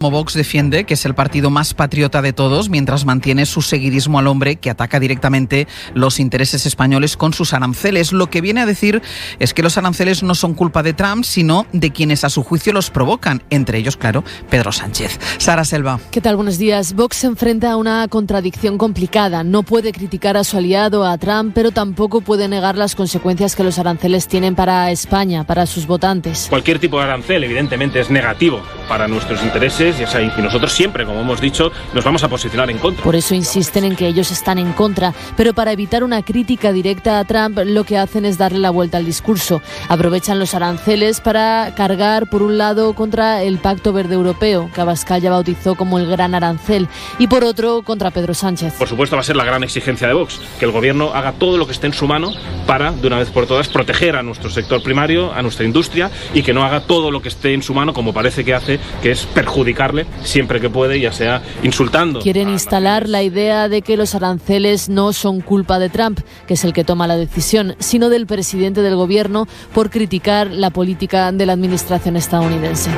como Vox defiende que es el partido más patriota de todos, mientras mantiene su seguidismo al hombre que ataca directamente los intereses españoles con sus aranceles. Lo que viene a decir es que los aranceles no son culpa de Trump, sino de quienes a su juicio los provocan, entre ellos, claro, Pedro Sánchez. Sara Selva. ¿Qué tal? Buenos días. Vox se enfrenta a una contradicción complicada. No puede criticar a su aliado, a Trump, pero tampoco puede negar las consecuencias que los aranceles tienen para España, para sus votantes. Cualquier tipo de arancel, evidentemente, es negativo para nuestros intereses, y nosotros siempre, como hemos dicho, nos vamos a posicionar en contra. Por eso insisten en que ellos están en contra, pero para evitar una crítica directa a Trump, lo que hacen es darle la vuelta al discurso. Aprovechan los aranceles para cargar, por un lado, contra el Pacto Verde Europeo, que Abascal ya bautizó como el gran arancel, y por otro, contra Pedro Sánchez. Por supuesto, va a ser la gran exigencia de Vox, que el gobierno haga todo lo que esté en su mano para, de una vez por todas, proteger a nuestro sector primario, a nuestra industria, y que no haga todo lo que esté en su mano, como parece que hace, que es perjudicarle siempre que puede, ya sea insultando. Quieren instalar la idea de que los aranceles no son culpa de Trump, que es el que toma la decisión, sino del presidente del gobierno por criticar la política de la administración estadounidense.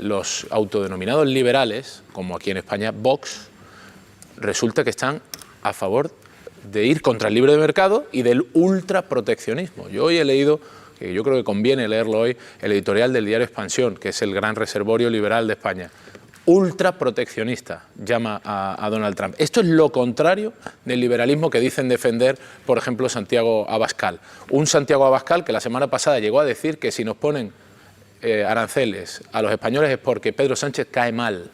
Los autodenominados liberales, como aquí en España, Vox, resulta que están a favor de ir contra el libre mercado y del ultraproteccionismo. Yo hoy he leído, que yo creo que conviene leerlo hoy, el editorial del diario Expansión, que es el gran reservorio liberal de España. Ultraproteccionista llama a Donald Trump. Esto es lo contrario del liberalismo que dicen defender, por ejemplo, Santiago Abascal. Un Santiago Abascal que la semana pasada llegó a decir que si nos ponen aranceles a los españoles es porque Pedro Sánchez cae mal.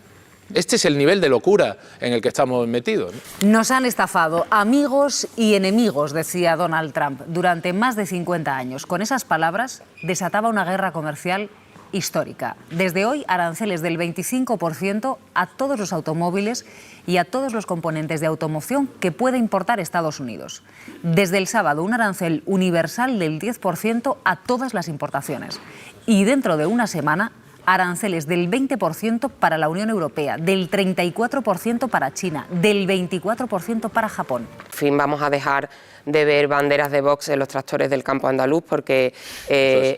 Este es el nivel de locura en el que estamos metidos, ¿no? Nos han estafado amigos y enemigos, decía Donald Trump, durante más de 50 años. Con esas palabras desataba una guerra comercial histórica. Desde hoy, aranceles del 25% a todos los automóviles y a todos los componentes de automoción que puede importar Estados Unidos. Desde el sábado, un arancel universal del 10% a todas las importaciones. Y dentro de una semana, aranceles del 20% para la Unión Europea, del 34% para China, del 24% para Japón. Por fin vamos a dejar de ver banderas de Vox en los tractores del campo andaluz porque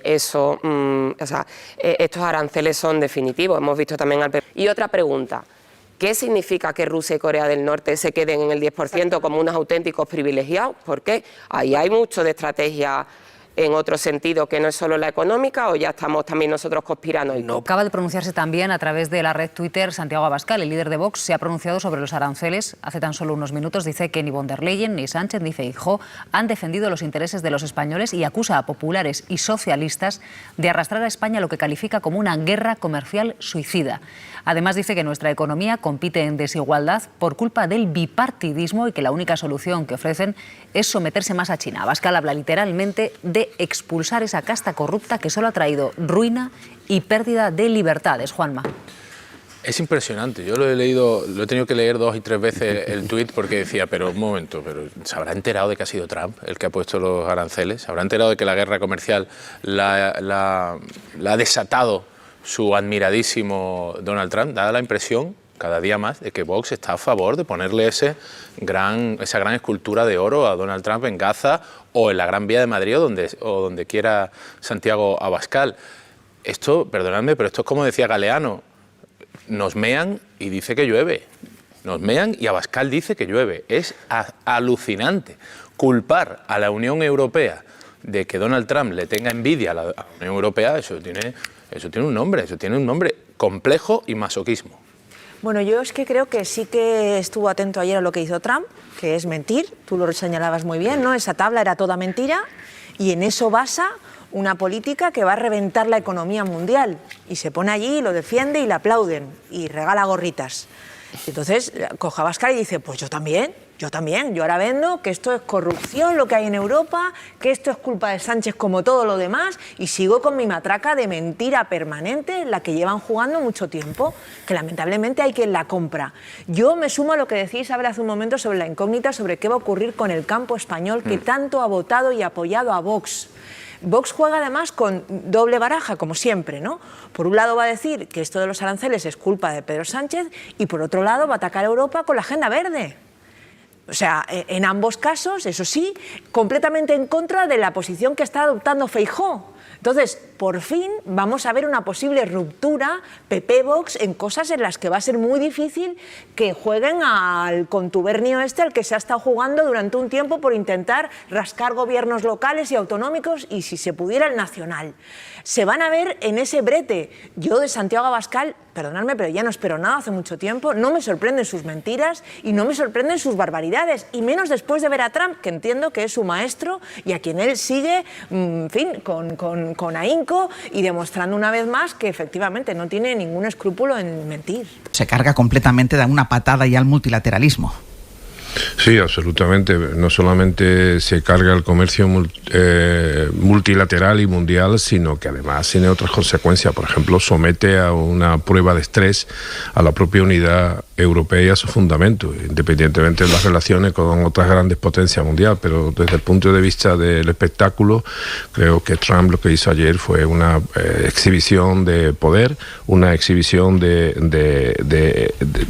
estos aranceles son definitivos. Hemos visto también al PP. Y otra pregunta. ¿Qué significa que Rusia y Corea del Norte se queden en el 10% como unos auténticos privilegiados? ¿Por qué? Ahí hay mucho de estrategia en otro sentido que no es solo la económica, o ya estamos también nosotros conspiranoicos. No. Acaba de pronunciarse también a través de la red Twitter Santiago Abascal, el líder de Vox, se ha pronunciado sobre los aranceles hace tan solo unos minutos. Dice que ni von der Leyen, ni Sánchez, ni Feijóo han defendido los intereses de los españoles y acusa a populares y socialistas de arrastrar a España a lo que califica como una guerra comercial suicida. Además dice que nuestra economía compite en desigualdad por culpa del bipartidismo y que la única solución que ofrecen es someterse más a China. Abascal habla literalmente de expulsar esa casta corrupta que solo ha traído ruina y pérdida de libertades. Juanma. Es impresionante. Yo lo he tenido que leer 2 y 3 veces el tuit porque decía, pero un momento, pero ¿se habrá enterado de que ha sido Trump el que ha puesto los aranceles? ¿Se habrá enterado de que la guerra comercial la ha desatado su admiradísimo Donald Trump? Da la impresión, cada día más, de que Vox está a favor de ponerle esa gran escultura de oro a Donald Trump en Gaza o en la Gran Vía de Madrid o donde quiera Santiago Abascal. Esto, perdonadme, pero esto es como decía Galeano, nos mean y dice que llueve. Nos mean y Abascal dice que llueve. Es alucinante. Culpar a la Unión Europea de que Donald Trump le tenga envidia a la Unión Europea, eso tiene un nombre, complejo y masoquismo. Bueno, yo es que creo que sí que estuvo atento ayer a lo que hizo Trump, que es mentir, tú lo señalabas muy bien, ¿no? Esa tabla era toda mentira y en eso basa una política que va a reventar la economía mundial. Y se pone allí, y lo defiende y le aplauden y regala gorritas. Entonces coge a Abascal y dice, pues yo también, yo ahora vendo que esto es corrupción lo que hay en Europa, que esto es culpa de Sánchez como todo lo demás, y sigo con mi matraca de mentira permanente, la que llevan jugando mucho tiempo, que lamentablemente hay quien la compra. Yo me sumo a lo que decía Isabel hace un momento sobre la incógnita, sobre qué va a ocurrir con el campo español que tanto ha votado y apoyado a Vox. Vox juega además con doble baraja, como siempre, ¿no? Por un lado va a decir que esto de los aranceles es culpa de Pedro Sánchez y por otro lado va a atacar a Europa con la agenda verde. O sea, en ambos casos, eso sí, completamente en contra de la posición que está adoptando Feijóo. Entonces, por fin vamos a ver una posible ruptura PP-Vox en cosas en las que va a ser muy difícil que jueguen al contubernio este al que se ha estado jugando durante un tiempo por intentar rascar gobiernos locales y autonómicos y, si se pudiera, el nacional. Se van a ver en ese brete. Yo de Santiago Abascal, perdonadme, pero ya no espero nada hace mucho tiempo, no me sorprenden sus mentiras y no me sorprenden sus barbaridades, y menos después de ver a Trump, que entiendo que es su maestro y a quien él sigue, en fin, con ahínco y demostrando una vez más que efectivamente no tiene ningún escrúpulo en mentir. Se carga completamente de una patada ya al multilateralismo. Sí, absolutamente. No solamente se carga el comercio multilateral y mundial, sino que además tiene otras consecuencias. Por ejemplo, somete a una prueba de estrés a la propia unidad europea y a sus fundamentos, independientemente de las relaciones con otras grandes potencias mundiales. Pero desde el punto de vista del espectáculo, creo que Trump lo que hizo ayer fue una exhibición de poder, una exhibición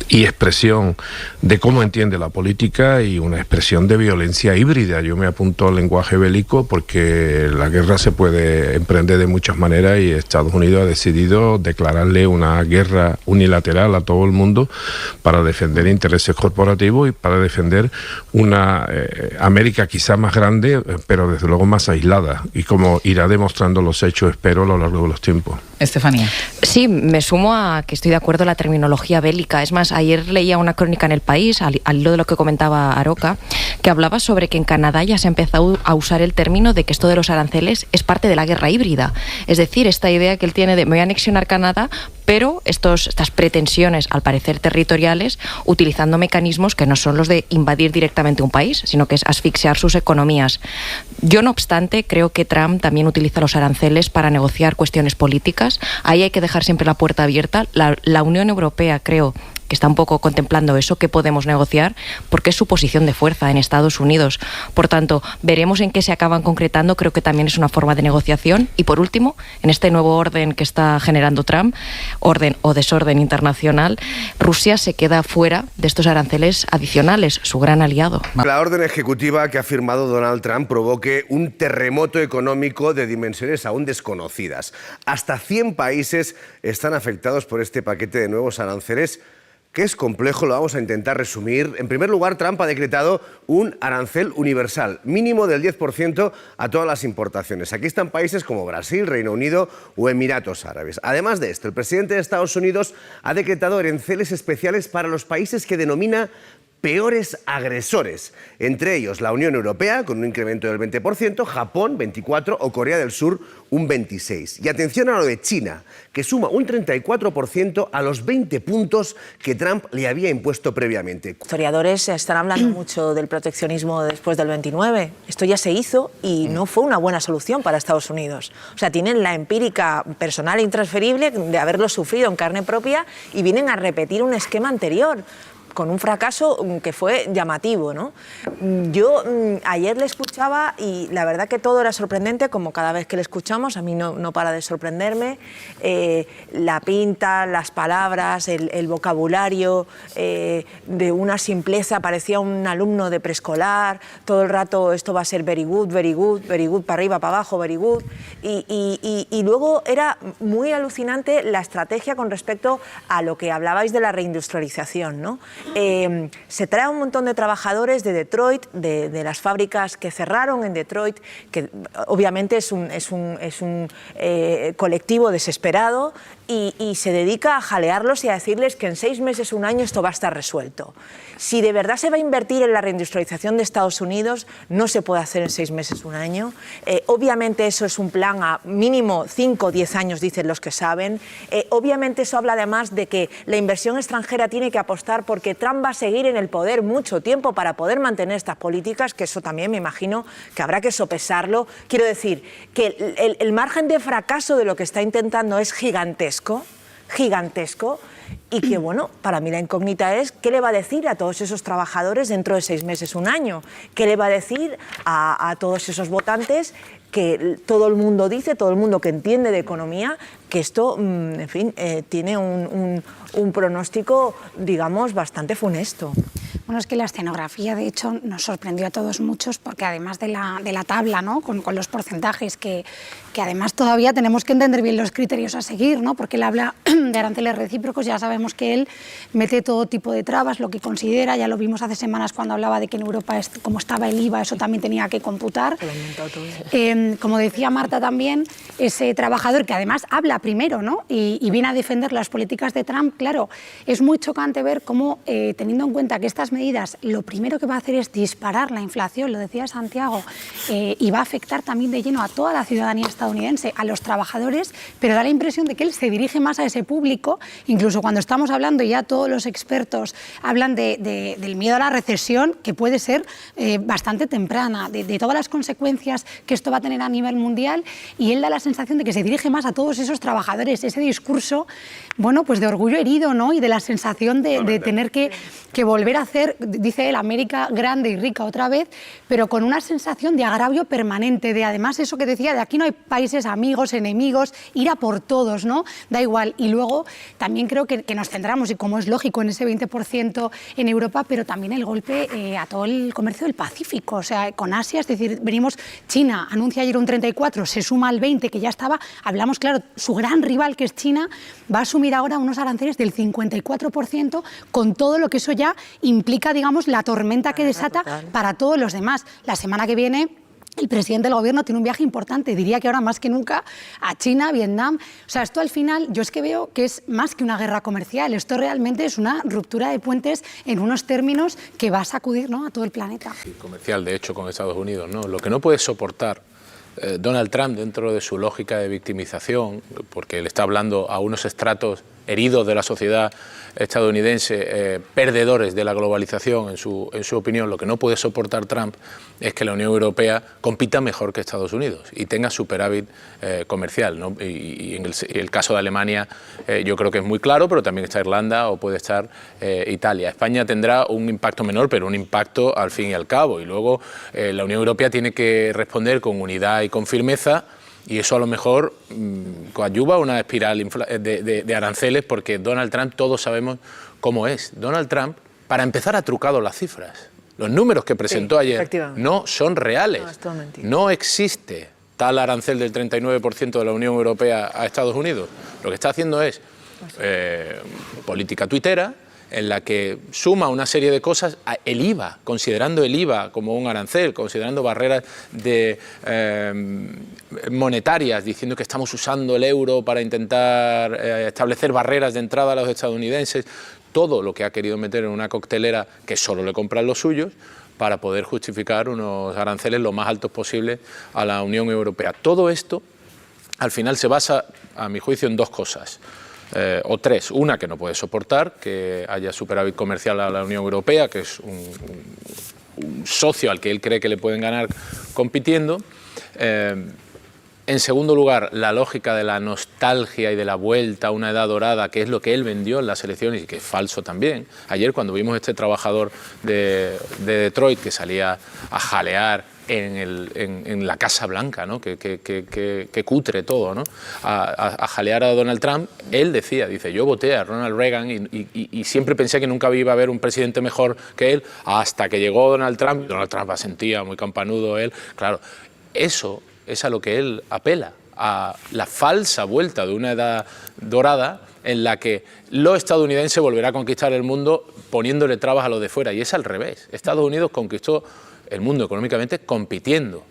y expresión de cómo entiende la política, y una expresión de violencia híbrida. Yo me apunto al lenguaje bélico porque la guerra se puede emprender de muchas maneras y Estados Unidos ha decidido declararle una guerra unilateral a todo el mundo para defender intereses corporativos y para defender una América quizá más grande, pero desde luego más aislada, y como irá demostrando los hechos, espero, a lo largo de los tiempos. Estefanía. Sí, me sumo a que estoy de acuerdo en la terminología bélica. Es más, ayer leía una crónica en El País, al hilo de lo que comentaba Aroca, que hablaba sobre que en Canadá ya se ha empezado a usar el término de que esto de los aranceles es parte de la guerra híbrida. Es decir, esta idea que él tiene de me voy a anexionar Canadá, pero estas pretensiones, al parecer territoriales, utilizando mecanismos que no son los de invadir directamente un país, sino que es asfixiar sus economías. Yo, no obstante, creo que Trump también utiliza los aranceles para negociar cuestiones políticas. Ahí hay que dejar siempre la puerta abierta. La Unión Europea, creo que está un poco contemplando eso, que podemos negociar, porque es su posición de fuerza en Estados Unidos. Por tanto, veremos en qué se acaban concretando. Creo que también es una forma de negociación. Y por último, en este nuevo orden que está generando Trump, orden o desorden internacional, Rusia se queda fuera de estos aranceles adicionales, su gran aliado. La orden ejecutiva que ha firmado Donald Trump provoque un terremoto económico de dimensiones aún desconocidas. Hasta 100 países están afectados por este paquete de nuevos aranceles, que es complejo. Lo vamos a intentar resumir. En primer lugar, Trump ha decretado un arancel universal, mínimo del 10% a todas las importaciones. Aquí están países como Brasil, Reino Unido o Emiratos Árabes. Además de esto, el presidente de Estados Unidos ha decretado aranceles especiales para los países que denomina peores agresores, entre ellos la Unión Europea, con un incremento del 20%, Japón, 24%, o Corea del Sur, un 26%. Y atención a lo de China, que suma un 34% a los 20 puntos que Trump le había impuesto previamente. Historiadores están hablando mucho del proteccionismo después del 29. Esto ya se hizo y no fue una buena solución para Estados Unidos. O sea, tienen la empírica personal e intransferible de haberlo sufrido en carne propia y vienen a repetir un esquema anterior, con un fracaso que fue llamativo, ¿no? Yo ayer le escuchaba y la verdad que todo era sorprendente, como cada vez que le escuchamos, a mí no para de sorprenderme, la pinta, las palabras, el vocabulario, de una simpleza, parecía un alumno de preescolar, todo el rato esto va a ser very good, very good, very good, para arriba, para abajo, very good, y luego era muy alucinante la estrategia con respecto a lo que hablabais de la reindustrialización, ¿no? Se trae un montón de trabajadores de Detroit, de las fábricas que cerraron en Detroit, que obviamente es un colectivo desesperado, y se dedica a jalearlos y a decirles que en 6 meses, un año, esto va a estar resuelto. Si de verdad se va a invertir en la reindustrialización de Estados Unidos, no se puede hacer en 6 meses, un año. Obviamente eso es un plan a mínimo 5 o 10 años, dicen los que saben. Obviamente eso habla además de que la inversión extranjera tiene que apostar, porque Trump va a seguir en el poder mucho tiempo para poder mantener estas políticas, que eso también me imagino que habrá que sopesarlo. Quiero decir que el margen de fracaso de lo que está intentando es gigantesco, y que, bueno, para mí la incógnita es qué le va a decir a todos esos trabajadores dentro de 6 meses, un año, qué le va a decir a todos esos votantes, que todo el mundo dice, todo el mundo que entiende de economía, que esto, en fin, tiene un pronóstico, digamos, bastante funesto. Bueno, es que la escenografía, de hecho, nos sorprendió a todos muchos, porque además de la tabla, ¿no?, con los porcentajes, que además todavía tenemos que entender bien los criterios a seguir, ¿no?, porque él habla de aranceles recíprocos, ya sabemos que él mete todo tipo de trabas, lo que considera, ya lo vimos hace semanas cuando hablaba de que en Europa, como estaba el IVA, eso también tenía que computar. Como decía Marta también, ese trabajador que además habla primero, ¿no?, y viene a defender las políticas de Trump. Claro, es muy chocante ver cómo, teniendo en cuenta que estas medidas lo primero que va a hacer es disparar la inflación, lo decía Santiago, y va a afectar también de lleno a toda la ciudadanía estadounidense, a los trabajadores, pero da la impresión de que él se dirige más a ese público. Incluso cuando estamos hablando, ya todos los expertos hablan del miedo a la recesión, que puede ser bastante temprana, de todas las consecuencias que esto va a tener a nivel mundial, y él da la sensación de que se dirige más a todos esos trabajadores, ese discurso, bueno, pues de orgullo herido, ¿no?, y de la sensación de tener que volver a hacer, dice él, América grande y rica otra vez, pero con una sensación de agravio permanente, de además eso que decía, de aquí no hay países amigos, enemigos, ir a por todos, ¿no?, da igual. Y luego también creo que nos centramos, y como es lógico, en ese 20% en Europa, pero también el golpe a todo el comercio del Pacífico, o sea, con Asia, es decir, venimos, China anuncia ayer un 34, se suma al 20, que ya estaba, hablamos, claro, su gran rival, que es China, va a asumir ahora unos aranceles del 54%, con todo lo que eso ya implica, digamos, la tormenta que desata para todos los demás. La semana que viene el presidente del gobierno tiene un viaje importante, diría que ahora más que nunca, a China, Vietnam. O sea, esto al final yo es que veo que es más que una guerra comercial, esto realmente es una ruptura de puentes en unos términos que va a sacudir, ¿no?, a todo el planeta. Comercial, de hecho, con Estados Unidos, ¿no? Lo que no puede soportar Donald Trump, dentro de su lógica de victimización, porque le está hablando a unos estratos heridos de la sociedad estadounidense, perdedores de la globalización, en su opinión, lo que no puede soportar Trump es que la Unión Europea compita mejor que Estados Unidos y tenga superávit comercial, ¿no? Y en el caso de Alemania yo creo que es muy claro, pero también está Irlanda o puede estar Italia. España tendrá un impacto menor, pero un impacto al fin y al cabo. Y luego la Unión Europea tiene que responder con unidad y con firmeza, y eso a lo mejor coadyuva una espiral de aranceles, porque Donald Trump, todos sabemos cómo es. Donald Trump, para empezar, ha trucado las cifras. Los números que presentó ayer no son reales. No existe tal arancel del 39% de la Unión Europea a Estados Unidos. Lo que está haciendo es política tuitera, en la que suma una serie de cosas, el IVA, considerando el IVA como un arancel, considerando barreras monetarias, diciendo que estamos usando el euro para intentar establecer barreras de entrada a los estadounidenses, todo lo que ha querido meter en una coctelera que solo le compran los suyos, para poder justificar unos aranceles lo más altos posibles a la Unión Europea. Todo esto, al final, se basa, a mi juicio, en dos cosas. O tres. Una, que no puede soportar que haya superávit comercial a la Unión Europea, que es un socio al que él cree que le pueden ganar compitiendo. En segundo lugar, la lógica de la nostalgia y de la vuelta a una edad dorada, que es lo que él vendió en las elecciones y que es falso también. Ayer, cuando vimos a este trabajador de Detroit que salía a jalear en la Casa Blanca, ¿no?, que cutre todo, ¿no?, a jalear a Donald Trump, él dice, yo voté a Ronald Reagan y siempre pensé que nunca iba a haber un presidente mejor que él, hasta que llegó Donald Trump. Donald Trump asentía, muy campanudo él. Claro, eso es a lo que él apela, a la falsa vuelta de una edad dorada en la que lo estadounidense volverá a conquistar el mundo poniéndole trabas a los de fuera, y es al revés. Estados Unidos conquistó el mundo económicamente compitiendo.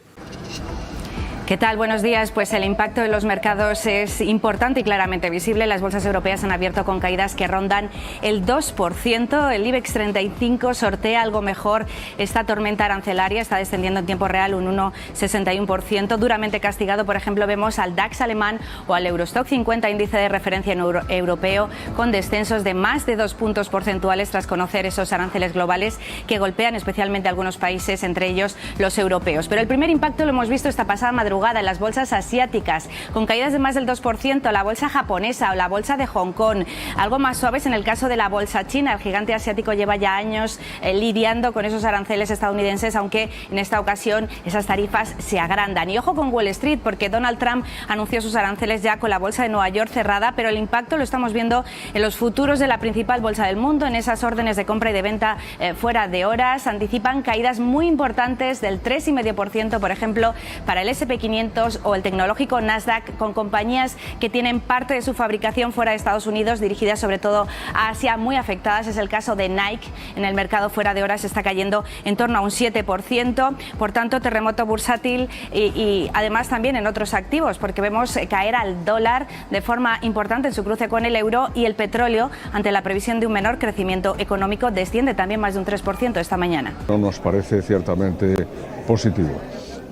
¿Qué tal? Buenos días. Pues el impacto de los mercados es importante y claramente visible. Las bolsas europeas han abierto con caídas que rondan el 2%. El IBEX 35 sortea algo mejor esta tormenta arancelaria. Está descendiendo en tiempo real un 1,61%. Duramente castigado, por ejemplo, vemos al DAX alemán o al Eurostock 50, índice de referencia europeo, con descensos de más de 2 puntos porcentuales tras conocer esos aranceles globales que golpean especialmente a algunos países, entre ellos los europeos. Pero el primer impacto lo hemos visto esta pasada madrugada madrugada en las bolsas asiáticas, con caídas de más del 2%, la bolsa japonesa o la bolsa de Hong Kong. Algo más suaves en el caso de la bolsa china. El gigante asiático lleva ya años lidiando con esos aranceles estadounidenses, aunque en esta ocasión esas tarifas se agrandan. Y ojo con Wall Street, porque Donald Trump anunció sus aranceles ya con la bolsa de Nueva York cerrada, pero el impacto lo estamos viendo en los futuros de la principal bolsa del mundo, en esas órdenes de compra y de venta fuera de horas. Anticipan caídas muy importantes del 3,5%, por ejemplo, para el S&P 500 o el tecnológico Nasdaq, con compañías que tienen parte de su fabricación fuera de Estados Unidos, dirigidas sobre todo a Asia, muy afectadas. Es el caso de Nike. En el mercado fuera de horas está cayendo en torno a un 7%. Por tanto, terremoto bursátil y además también en otros activos, porque vemos caer al dólar de forma importante en su cruce con el euro, y el petróleo, ante la previsión de un menor crecimiento económico, desciende también más de un 3% esta mañana. No nos parece ciertamente positivo,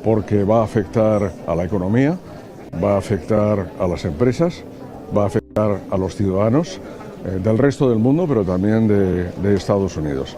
porque va a afectar a la economía, va a afectar a las empresas, va a afectar a los ciudadanos del resto del mundo, pero también de Estados Unidos.